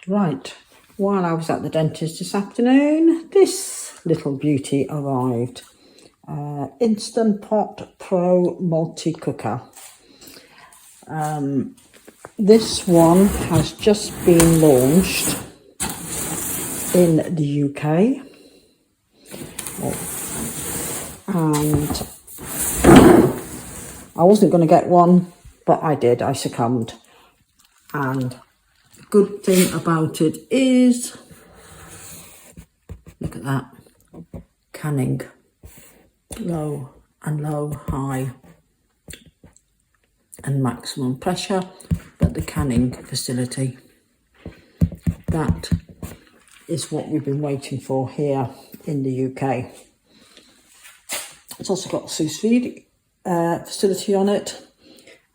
Right, while I was at the dentist this afternoon, this little beauty arrived. Instant Pot Pro multi-cooker. This one has just been launched in the UK. And I wasn't going to get one, but I did. I succumbed. And the good thing about it is, look at that, canning, low and low, high and maximum pressure, but the canning facility. That is what we've been waiting for here in the UK. It's also got a sous vide facility on it,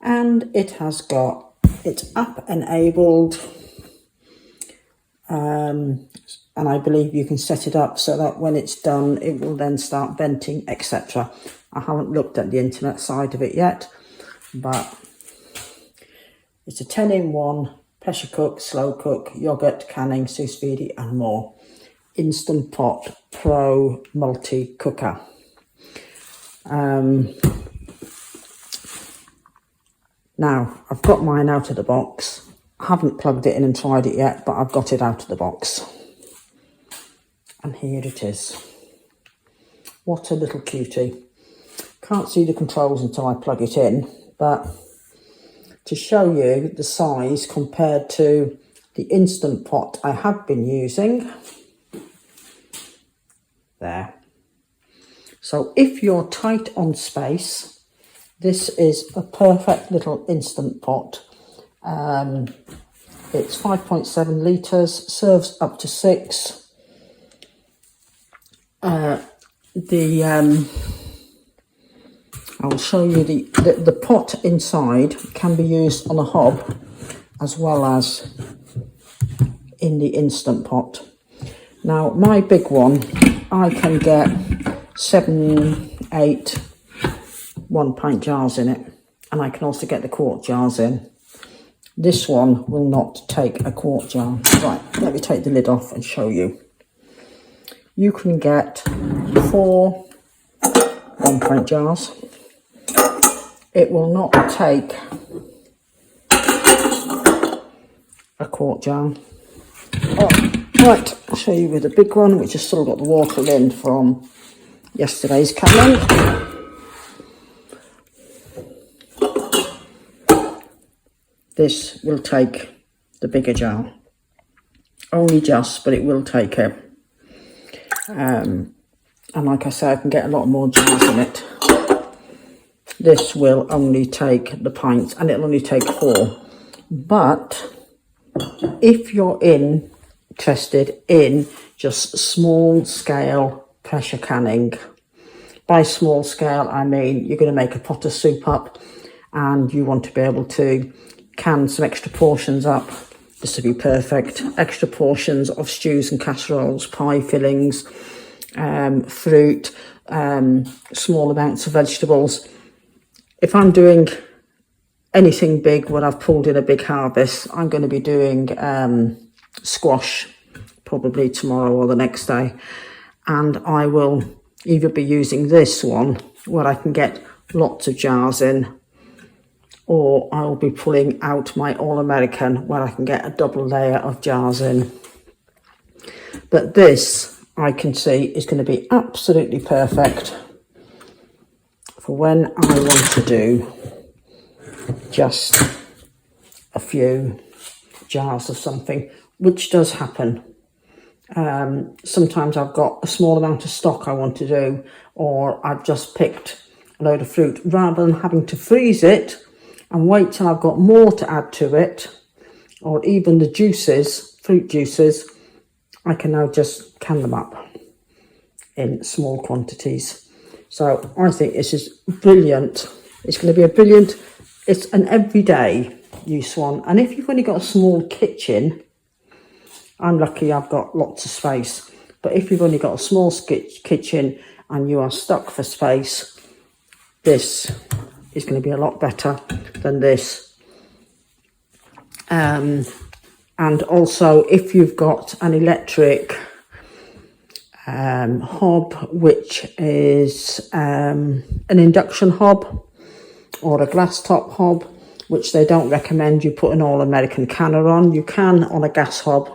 and it has got, it's app enabled, and I believe you can set it up so that when it's done it will then start venting, etc. I haven't looked at the internet side of it yet, but it's a 10-in-1 pressure cook, slow cook, yogurt, canning, sous vide and more. Instant Pot Pro multi cooker. Now I've got mine out of the box. I haven't plugged it in and tried it yet, but I've got it out of the box. And here it is. What a little cutie. Can't see the controls until I plug it in, but to show you the size compared to the Instant Pot I have been using, there. So if you're tight on space, this is a perfect little Instant Pot. It's 5.7 litres, serves up to 6. I'll show you the pot inside can be used on a hob as well as in the Instant Pot. Now my big one, I can get 7, 8 1-pint jars in it, and I can also get the quart jars in. This one will not take a quart jar. Right, let me take the lid off and show you. You can get 4 1-pint jars. It will not take a quart jar. Oh, right, I'll show you with the big one, which has still got the water in from yesterday's canning. This will take the bigger jar. Only just, but it will take it. And like I say, I can get a lot more jars in it. This will only take the pints, and it'll only take 4. But if you're interested in just small scale pressure canning, by small scale I mean you're going to make a pot of soup up and you want to be able to can some extra portions up, this would be perfect. Extra portions of stews and casseroles, pie fillings, fruit, small amounts of vegetables. If I'm doing anything big, when I've pulled in a big harvest, I'm going to be doing squash probably tomorrow or the next day, and I will either be using this one where I can get lots of jars in, or I'll be pulling out my All-American where I can get a double layer of jars in. But this, I can see, is going to be absolutely perfect for when I want to do just a few jars of something, which does happen. Sometimes I've got a small amount of stock I want to do, or I've just picked a load of fruit. Rather than having to freeze it and wait till I've got more to add to it, or even the juices, fruit juices, I can now just can them up in small quantities. So I think this is brilliant. It's going to be a brilliant, it's an everyday use one. And if you've only got a small kitchen, I'm lucky I've got lots of space. But if you've only got a small kitchen and you are stuck for space, this is going to be a lot better than this. And also, if you've got an electric hob, which is an induction hob or a glass top hob, which they don't recommend you put an all-American canner on. You can on a gas hob,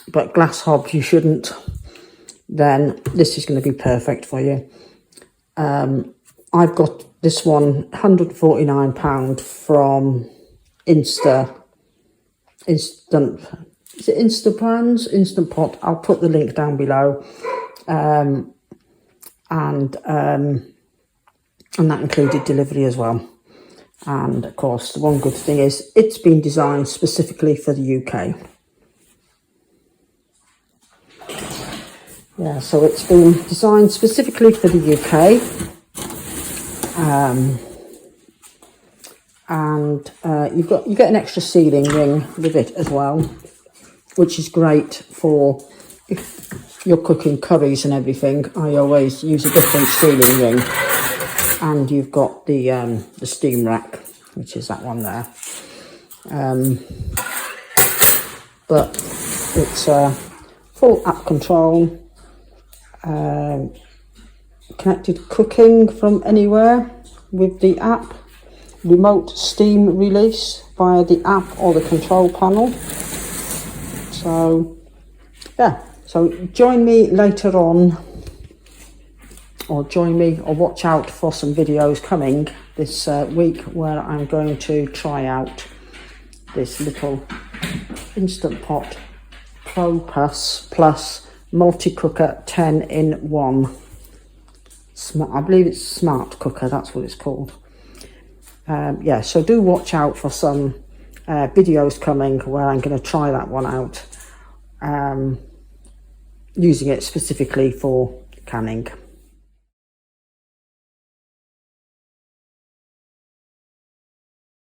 but glass hob you shouldn't. Then this is going to be perfect for you. I've got this one, £149 from Instant Pot. I'll put the link down below. And that included delivery as well. And of course, the one good thing is it's been designed specifically for the UK. Yeah, so it's been designed specifically for the UK. You get an extra sealing ring with it as well, which is great for if you're cooking curries and everything. I always use a different sealing ring. And you've got the steam rack, which is that one there. But it's full app control, connected cooking from anywhere with the app, remote steam release via the app or the control panel. So yeah, so join me later on, or join me or watch out for some videos coming this week where I'm going to try out this little Instant Pot Pro Plus multi-cooker 10-in-1. I believe it's smart cooker, that's what it's called. Yeah, so do watch out for some videos coming where I'm going to try that one out, using it specifically for canning.